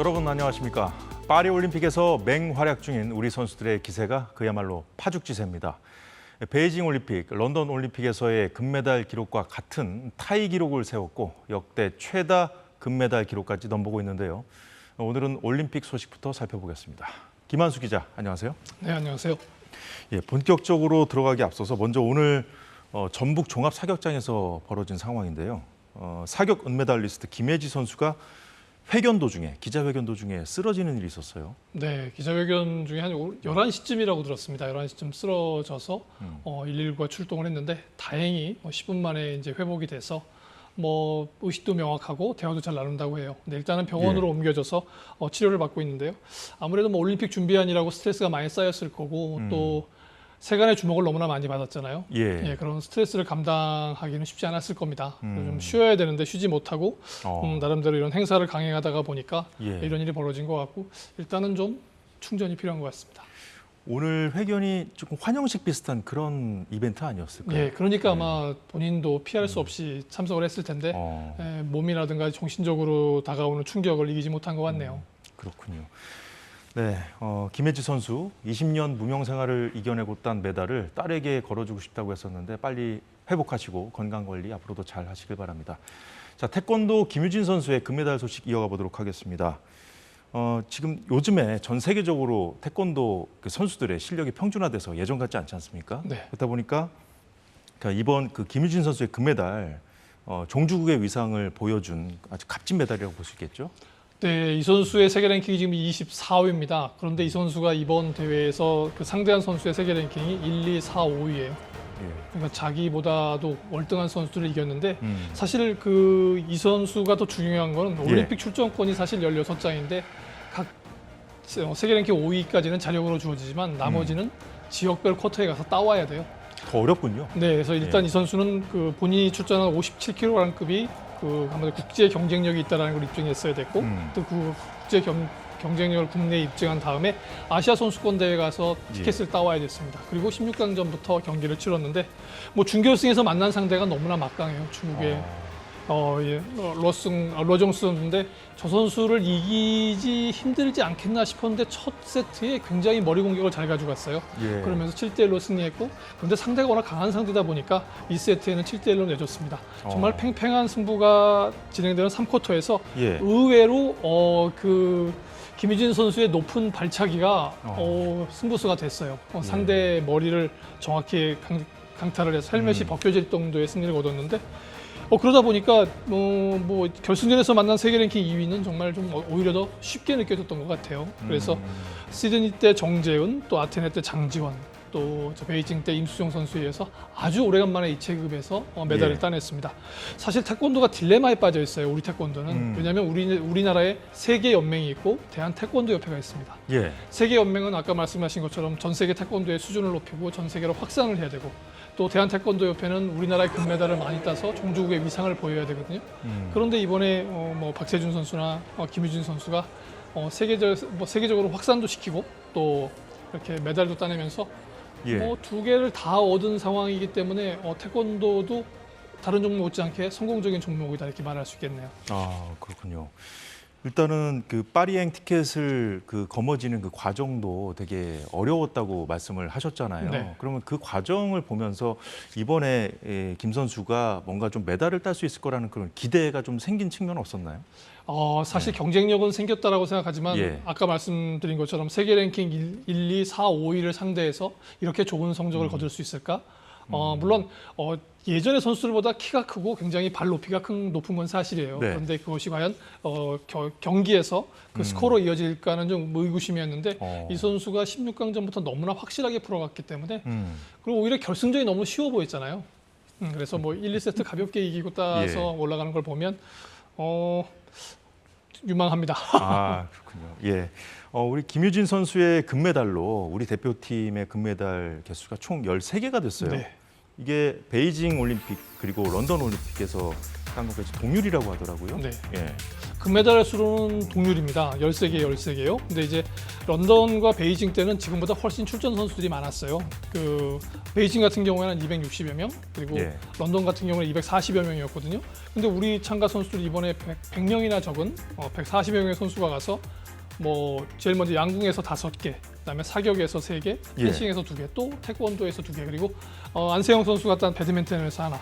여러분 안녕하십니까. 파리올림픽에서 맹활약 중인 우리 선수들의 기세가 그야말로 파죽지세입니다. 베이징 올림픽, 런던 올림픽에서의 금메달 기록과 같은 타이 기록을 세웠고 역대 최다 금메달 기록까지 넘보고 있는데요. 오늘은 올림픽 소식부터 살펴보겠습니다. 김한수 기자, 안녕하세요. 네, 안녕하세요. 예, 본격적으로 들어가기 앞서서 먼저 오늘 전북 종합 사격장에서 벌어진 상황인데요. 사격 은메달리스트 김혜지 선수가 기자회견 도중에 쓰러지는 일이 있었어요. 네, 기자회견 중에 한 11시쯤이라고 들었습니다. 11시쯤 쓰러져서 119가 출동을 했는데 다행히 10분 만에 이제 회복이 돼서 의식도 명확하고 대화도 잘 나눈다고 해요. 근데 일단은 병원으로 옮겨져서 치료를 받고 있는데요. 아무래도 올림픽 준비하느라고 스트레스가 많이 쌓였을 거고 또 세간의 주목을 너무나 많이 받았잖아요. 예, 그런 스트레스를 감당하기는 쉽지 않았을 겁니다. 좀 쉬어야 되는데 쉬지 못하고 나름대로 이런 행사를 강행하다가 보니까 이런 일이 벌어진 것 같고 일단은 좀 충전이 필요한 것 같습니다. 오늘 회견이 조금 환영식 비슷한 그런 이벤트 아니었을까요? 예, 그러니까 아마 본인도 피할 수 없이 참석을 했을 텐데 몸이라든가 정신적으로 다가오는 충격을 이기지 못한 것 같네요. 그렇군요. 네, 김혜지 선수 20년 무명 생활을 이겨내고 딴 메달을 딸에게 걸어주고 싶다고 했었는데 빨리 회복하시고 건강 관리 앞으로도 잘 하시길 바랍니다. 자, 태권도 김유진 선수의 금메달 소식 이어가 보도록 하겠습니다. 지금 요즘에 전 세계적으로 태권도 선수들의 실력이 평준화돼서 예전 같지 않지 않습니까? 네. 그렇다 보니까 이번 김유진 선수의 금메달 종주국의 위상을 보여준 아주 값진 메달이라고 볼 수 있겠죠? 네, 이 선수의 세계 랭킹이 지금 24위입니다. 그런데 이 선수가 이번 대회에서 상대한 선수의 세계 랭킹이 1, 2, 4, 5위예요. 그러니까 자기보다도 월등한 선수들을 이겼는데 사실 이 선수가 더 중요한 건 올림픽 출전권이 사실 16장인데 각 세계 랭킹 5위까지는 자력으로 주어지지만 나머지는 지역별 쿼터에 가서 따와야 돼요. 더 어렵군요. 네, 그래서 일단 이 선수는 본인이 출전한 57kg급이 아무래도 국제 경쟁력이 있다는 걸 입증했어야 됐고 또 그 국제 경쟁력을 국내에 입증한 다음에 아시아 선수권 대회 가서 티켓을 따와야 됐습니다. 그리고 16강전부터 경기를 치렀는데 준결승에서 만난 상대가 너무나 막강해요. 중국의 러정수 선수인데 저 선수를 이기지 힘들지 않겠나 싶었는데 첫 세트에 굉장히 머리 공격을 잘 가져갔어요. 그러면서 7대1로 승리했고 그런데 상대가 워낙 강한 상대다 보니까 2세트에는 7대1로 내줬습니다. 정말 팽팽한 승부가 진행되는 3쿼터에서 의외로 김유진 선수의 높은 발차기가 승부수가 됐어요. 상대의 머리를 정확히 강타를 해서 헬멧이 벗겨질 정도의 승리를 거뒀는데 그러다 보니까 결승전에서 만난 세계 랭킹 2위는 정말 좀 오히려 더 쉽게 느껴졌던 것 같아요. 그래서 시드니 때 정재은, 또 아테네 때 장지원, 또 베이징 때 임수정 선수에 의해서 아주 오래간만에 이 체급에서 메달을 따냈습니다. 사실 태권도가 딜레마에 빠져 있어요. 우리 태권도는. 왜냐하면 우리나라에 세계 연맹이 있고 대한 태권도 협회가 있습니다. 세계 연맹은 아까 말씀하신 것처럼 전 세계 태권도의 수준을 높이고 전 세계로 확산을 해야 되고 또 대한 태권도 협회는 우리나라의 금메달을 많이 따서 종주국의 위상을 보여야 되거든요. 그런데 이번에 박세준 선수나 김유진 선수가 세계적으로 확산도 시키고 또 이렇게 메달도 따내면서 두 개를 다 얻은 상황이기 때문에 태권도도 다른 종목 못지않게 성공적인 종목이다 이렇게 말할 수 있겠네요. 아, 그렇군요. 일단은 파리행 티켓을 거머쥐는 그 과정도 되게 어려웠다고 말씀을 하셨잖아요. 네. 그러면 그 과정을 보면서 이번에 김 선수가 뭔가 좀 메달을 딸 수 있을 거라는 그런 기대가 좀 생긴 측면은 없었나요? 사실 경쟁력은 생겼다라고 생각하지만 아까 말씀드린 것처럼 세계 랭킹 1, 2, 4, 5위를 상대해서 이렇게 좋은 성적을 거둘 수 있을까? 물론 예전의 선수들보다 키가 크고 굉장히 발 높이가 높은 건 사실이에요. 그런데 그것이 과연 경기에서 스코어로 이어질까는 좀 의구심이었는데 이 선수가 16강전부터 너무나 확실하게 풀어갔기 때문에 그리고 오히려 결승전이 너무 쉬워 보였잖아요. 그래서 1, 2세트 가볍게 이기고 따서 올라가는 걸 보면 유망합니다. 아, 그렇군요. 우리 김유진 선수의 금메달로 우리 대표팀의 금메달 개수가 총 13개가 됐어요. 이게 베이징 올림픽 그리고 런던 올림픽에서 딴 것까지 동률이라고 하더라고요. 네. 예. 금메달 수로는 동률입니다. 13개, 13개요. 근데 이제 런던과 베이징 때는 지금보다 훨씬 출전 선수들이 많았어요. 그 베이징 같은 경우에는 260여 명, 그리고 예. 런던 같은 경우는 240여 명이었거든요. 근데 우리 참가 선수들 이번에 100명이나 적은 140여 명의 선수가 가서 뭐 제일 먼저 양궁에서 5개, 그다음에 사격에서 3개, 예. 펜싱에서 2개, 또 태권도에서 2개, 그리고 안세영 선수가 딴 배드민턴에서 하나.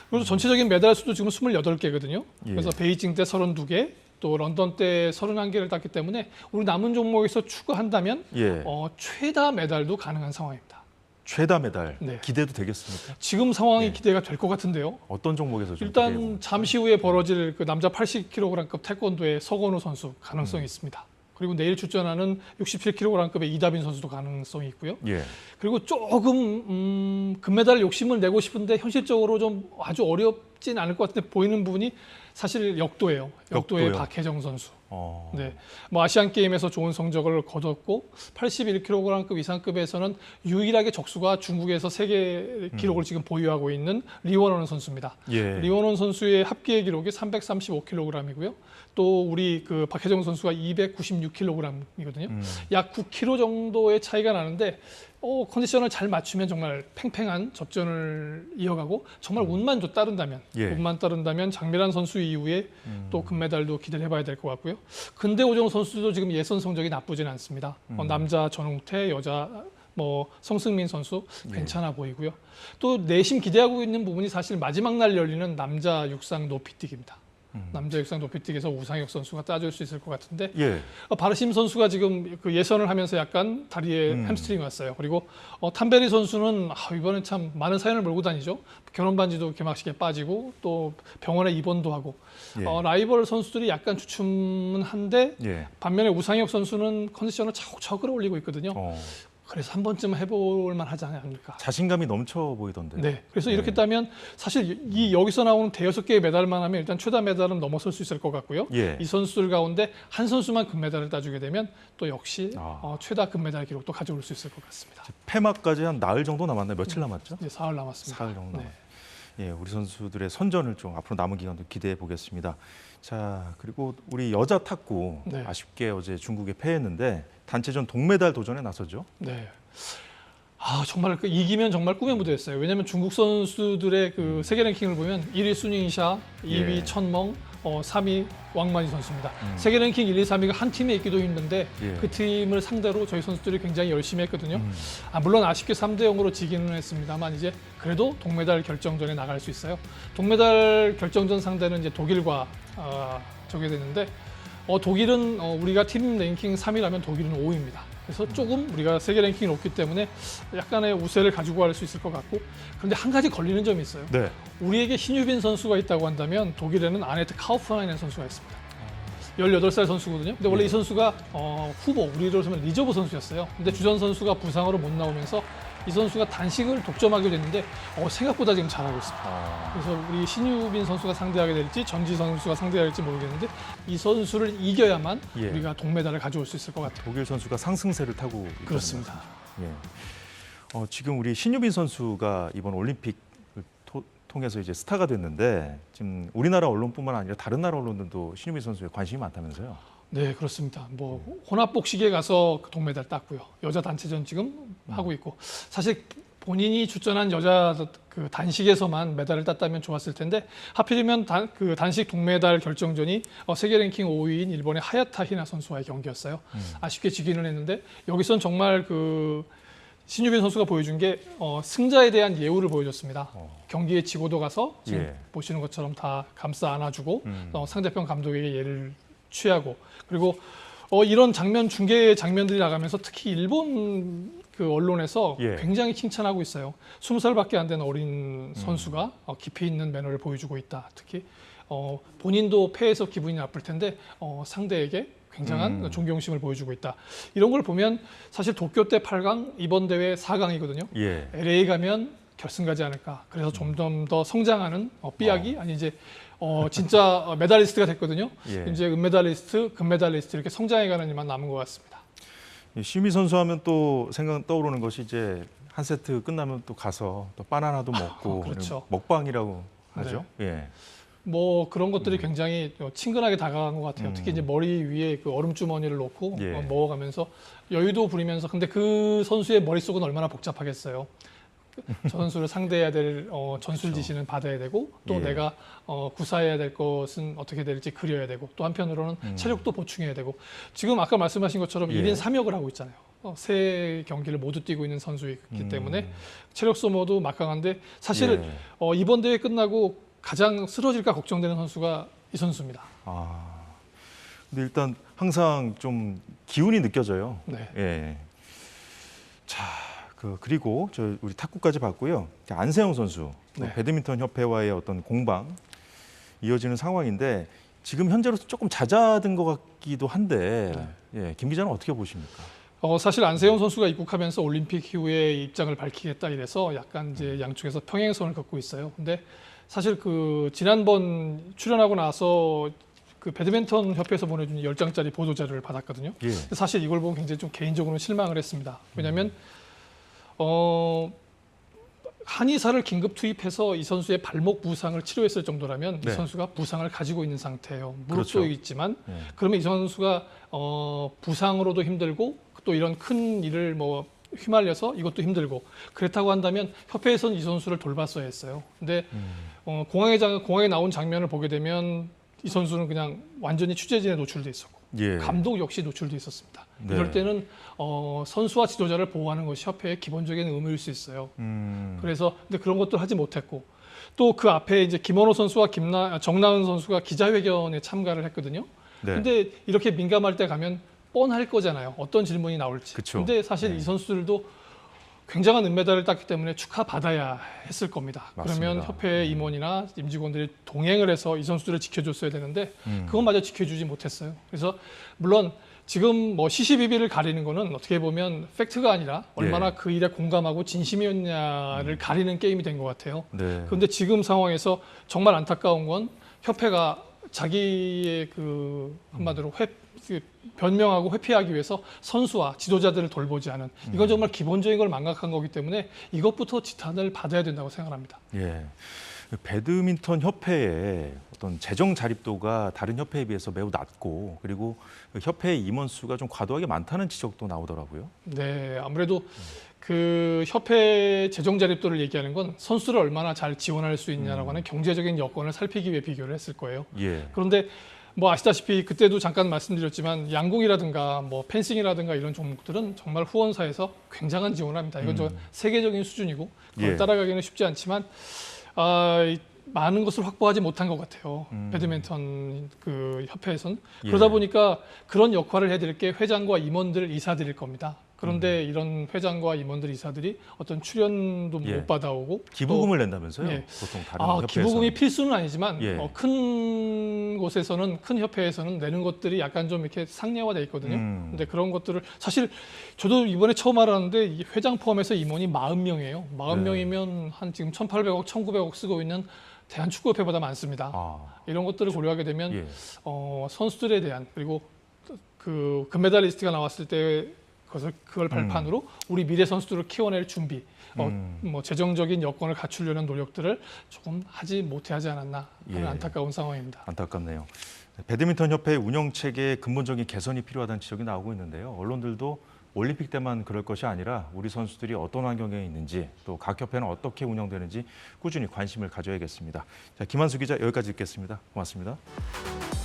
그래서 전체적인 메달 수도 지금 28개거든요. 예. 그래서 베이징 때 32개, 또 런던 때 31개를 땄기 때문에 우리 남은 종목에서 추가한다면 예. 최다 메달도 가능한 상황입니다. 최다 메달 네. 기대도 되겠습니까? 지금 상황이 네. 기대가 될 것 같은데요. 어떤 종목에서 좀 일단 기대해보고. 잠시 후에 벌어질 그 남자 80kg급 태권도의 서건우 선수 가능성이 있습니다. 그리고 내일 출전하는 67kg급의 이다빈 선수도 가능성이 있고요. 예. 그리고 조금 금메달 욕심을 내고 싶은데 현실적으로 좀 아주 어렵진 않을 것 같은데 보이는 부분이 사실 역도예요. 역도의 역도요? 박혜정 선수. 어. 네, 뭐 아시안 게임에서 좋은 성적을 거뒀고 81kg급 이상급에서는 유일하게 적수가 중국에서 세계 기록을 지금 보유하고 있는 리원원 선수입니다. 예. 리원원 선수의 합계 기록이 335kg이고요. 또 우리 그 박혜정 선수가 296kg이거든요. 약 9kg 정도의 차이가 나는데 컨디션을 잘 맞추면 정말 팽팽한 접전을 이어가고 정말 운만 좀 따른다면 예. 운만 따른다면 장미란 선수 이후에 또 금메달도 기대를 해봐야 될 것 같고요. 근대 오정 선수도 지금 예선 성적이 나쁘진 않습니다. 남자 전웅태, 여자 뭐 성승민 선수 괜찮아 보이고요. 또 내심 기대하고 있는 부분이 사실 마지막 날 열리는 남자 육상 높이뛰기입니다. 남자 육상 높이뛰기에서 우상혁 선수가 따줄 수 있을 것 같은데 예. 바르심 선수가 지금 그 예선을 하면서 약간 다리에 햄스트링이 왔어요. 그리고 탐베리 선수는 이번엔 참 많은 사연을 몰고 다니죠. 결혼 반지도 개막식에 빠지고 또 병원에 입원도 하고 예. 라이벌 선수들이 약간 주춤은 한데 예. 반면에 우상혁 선수는 컨디션을 차곡차곡 끌어올리고 있거든요. 그래서 한 번쯤 해볼 만하지 않을까. 자신감이 넘쳐 보이던데. 네, 그래서 이렇게 따면 사실 여기서 나오는 대여섯 개의 메달만 하면 일단 최다 메달은 넘어설 수 있을 것 같고요. 예. 이 선수들 가운데 한 선수만 금메달을 따주게 되면 또 역시 아. 최다 금메달 기록도 가져올 수 있을 것 같습니다. 폐막까지 한 나흘 정도 남았나요? 며칠 남았죠? 이제 사흘 남았습니다. 사흘 정도. 네. 예, 우리 선수들의 선전을 좀 앞으로 남은 기간도 기대해 보겠습니다. 자, 그리고 우리 여자 탁구 네. 아쉽게 어제 중국에 패했는데 단체전 동메달 도전에 나서죠. 네. 정말 이기면 정말 꿈의 무대였어요. 왜냐하면 중국 선수들의 그 세계 랭킹을 보면 1위 순잉샤, 2위 예. 천멍, 3위 왕만이 선수입니다. 세계 랭킹 1, 2, 3위가 한 팀에 있기도 힘든데 예. 그 팀을 상대로 저희 선수들이 굉장히 열심히 했거든요. 물론 아쉽게 3대 0으로 지기는 했습니다만 이제 그래도 동메달 결정전에 나갈 수 있어요. 동메달 결정전 상대는 이제 독일과 저게 되는데 독일은 우리가 팀 랭킹 3위라면 독일은 5위입니다. 그래서 조금 우리가 세계 랭킹이 높기 때문에 약간의 우세를 가지고 갈 수 있을 것 같고 그런데 한 가지 걸리는 점이 있어요. 네. 우리에게 신유빈 선수가 있다고 한다면 독일에는 아네트 카우프하이넨 선수가 있습니다. 18살 선수거든요. 근데 원래 예. 이 선수가 후보, 우리로 치면 리저브 선수였어요. 근데 주전 선수가 부상으로 못 나오면서 이 선수가 단식을 독점하게 됐는데 생각보다 지금 잘하고 있습니다. 그래서 우리 신유빈 선수가 상대하게 될지 전지 선수가 상대하게 될지 모르겠는데 이 선수를 이겨야만 예. 우리가 동메달을 가져올 수 있을 것 같아요. 독일 선수가 상승세를 타고 있다는 그렇습니다. 예. 지금 우리 신유빈 선수가 이번 올림픽을 통해서 이제 스타가 됐는데 지금 우리나라 언론뿐만 아니라 다른 나라 언론들도 신유빈 선수에 관심이 많다면서요? 네, 그렇습니다. 뭐 혼합복식에 가서 그 동메달 땄고요. 여자 단체전 지금 하고 있고 사실 본인이 출전한 여자 그 단식에서만 메달을 땄다면 좋았을 텐데 하필이면 그 단식 동메달 결정전이 세계 랭킹 5위인 일본의 하야타 히나 선수와의 경기였어요. 아쉽게 지기는 했는데 여기선 정말 그 신유빈 선수가 보여준 게 승자에 대한 예우를 보여줬습니다. 경기에 지고도 가서 지금 예. 보시는 것처럼 다 감싸 안아주고 상대편 감독에게 예를 취하고 그리고 이런 중계 장면들이 나가면서 특히 일본 그 언론에서 예. 굉장히 칭찬하고 있어요. 20살밖에 안 된 어린 선수가 깊이 있는 매너를 보여주고 있다. 특히 본인도 패해서 기분이 나쁠 텐데 상대에게 굉장한 존경심을 보여주고 있다. 이런 걸 보면 사실 도쿄 때 8강, 이번 대회 4강이거든요. 예. LA 가면 결승 가지 않을까. 그래서 점점 더 성장하는 삐약이 아니 이제 진짜 메달리스트가 됐거든요. 예. 이제 은메달리스트, 금메달리스트 이렇게 성장해가는 일만 남은 것 같습니다. 신유빈 선수 하면 또 떠오르는 것이 이제 한 세트 끝나면 또 가서 또 바나나도 먹고 그렇죠. 먹방이라고 하죠. 예. 뭐 그런 것들이 굉장히 친근하게 다가간 것 같아요. 특히 이제 머리 위에 그 얼음 주머니를 놓고 예. 먹어가면서 여유도 부리면서, 근데 그 선수의 머릿속은 얼마나 복잡하겠어요. 저 선수를 상대해야 될 전술 지시는 받아야 되고, 또 예. 내가 구사해야 될 것은 어떻게 될지 그려야 되고, 또 한편으로는 체력도 보충해야 되고, 지금 아까 말씀하신 것처럼 예. 1인 3역을 하고 있잖아요. 세 경기를 모두 뛰고 있는 선수이기 때문에 체력 소모도 막강한데, 사실 예. 이번 대회 끝나고 가장 쓰러질까 걱정되는 선수가 이 선수입니다. 아, 근데 일단 항상 좀 기운이 느껴져요. 네. 예. 자, 그리고 우리 탁구까지 봤고요. 안세영 선수, 네. 배드민턴 협회와의 어떤 공방 이어지는 상황인데 지금 현재로서 조금 잦아든 것 같기도 한데, 예, 김 기자는 어떻게 보십니까? 사실 안세영 선수가 입국하면서 올림픽 이후에 입장을 밝히겠다 이래서 약간 이제 양쪽에서 평행선을 걷고 있어요. 근데 사실 그 지난번 출연하고 나서 그 배드민턴 협회에서 보내준 10장짜리 보도 자료를 받았거든요. 예. 사실 이걸 보고 굉장히 좀 개인적으로는 실망을 했습니다. 왜냐하면 한의사를 긴급 투입해서 이 선수의 발목 부상을 치료했을 정도라면 네. 이 선수가 부상을 가지고 있는 상태예요. 무릎도 그렇죠. 있지만 예. 그러면 이 선수가 부상으로도 힘들고 또 이런 큰 일을 뭐 휘말려서 이것도 힘들고, 그렇다고 한다면 협회에서는 이 선수를 돌봤어야 했어요. 근데 공항에 나온 장면을 보게 되면 이 선수는 그냥 완전히 취재진에 노출돼 있었고, 예. 감독 역시 노출돼 있었습니다. 네. 이럴 때는 선수와 지도자를 보호하는 것이 협회의 기본적인 의무일 수 있어요. 그래서 근데 그런 것도 하지 못했고, 또 그 앞에 이제 김원호 선수와 정나은 선수가 기자회견에 참가를 했거든요. 네. 근데 이렇게 민감할 때 가면 뻔할 거잖아요. 어떤 질문이 나올지. 그쵸. 근데 사실 네. 이 선수들도 굉장한 은메달을 땄기 때문에 축하받아야 했을 겁니다. 맞습니다. 그러면 협회 임원이나 임직원들이 동행을 해서 이 선수들을 지켜줬어야 되는데 그것마저 지켜주지 못했어요. 그래서 물론 지금 뭐 시시비비를 가리는 거는 어떻게 보면 팩트가 아니라 얼마나 예. 그 일에 공감하고 진심이었냐를 가리는 게임이 된 것 같아요. 네. 그런데 지금 상황에서 정말 안타까운 건 협회가 자기의 그 한마디로 변명하고 회피하기 위해서 선수와 지도자들을 돌보지 않은, 이건 정말 기본적인 걸 망각한 거기 때문에 이것부터 지탄을 받아야 된다고 생각합니다. 예. 배드민턴 협회의 어떤 재정 자립도가 다른 협회에 비해서 매우 낮고, 그리고 협회 임원 수가 좀 과도하게 많다는 지적도 나오더라고요. 네, 아무래도 그 협회 재정 자립도를 얘기하는 건 선수를 얼마나 잘 지원할 수 있냐라고 하는 경제적인 여건을 살피기 위해 비교를 했을 거예요. 예. 그런데 뭐 아시다시피 그때도 잠깐 말씀드렸지만 양궁이라든가 뭐 펜싱이라든가 이런 종목들은 정말 후원사에서 굉장한 지원을 합니다. 이건 저 세계적인 수준이고 그걸 예. 따라가기는 쉽지 않지만 많은 것을 확보하지 못한 것 같아요. 배드민턴 그 협회에서는. 예. 그러다 보니까 그런 역할을 해드릴 게 회장과 임원들, 이사들일 겁니다. 그런데 이런 회장과 임원들, 이사들이 어떤 출연도 예. 못 받아오고 기부금을 낸다면서요? 예. 보통 다른 협회에서. 기부금이 필수는 아니지만 예. 큰 곳에서는, 큰 협회에서는 내는 것들이 약간 좀 이렇게 상례화돼 있거든요. 근데 그런 것들을 사실 저도 이번에 처음 알았는데 이 회장 포함해서 임원이 40명이에요. 40명이면 한 지금 1,800억, 1,900억 쓰고 있는 대한축구협회보다 많습니다. 이런 것들을 고려하게 되면 예. 선수들에 대한, 그리고 그 금메달리스트가 나왔을 때 그걸 발판으로 우리 미래 선수들을 키워낼 준비, 뭐 재정적인 여건을 갖추려는 노력들을 조금 하지 않았나 하는 예. 안타까운 상황입니다. 안타깝네요. 배드민턴 협회 운영 체계의 근본적인 개선이 필요하다는 지적이 나오고 있는데요. 언론들도 올림픽 때만 그럴 것이 아니라 우리 선수들이 어떤 환경에 있는지, 또 각 협회는 어떻게 운영되는지 꾸준히 관심을 가져야겠습니다. 자, 김한수 기자 여기까지 듣겠습니다. 고맙습니다.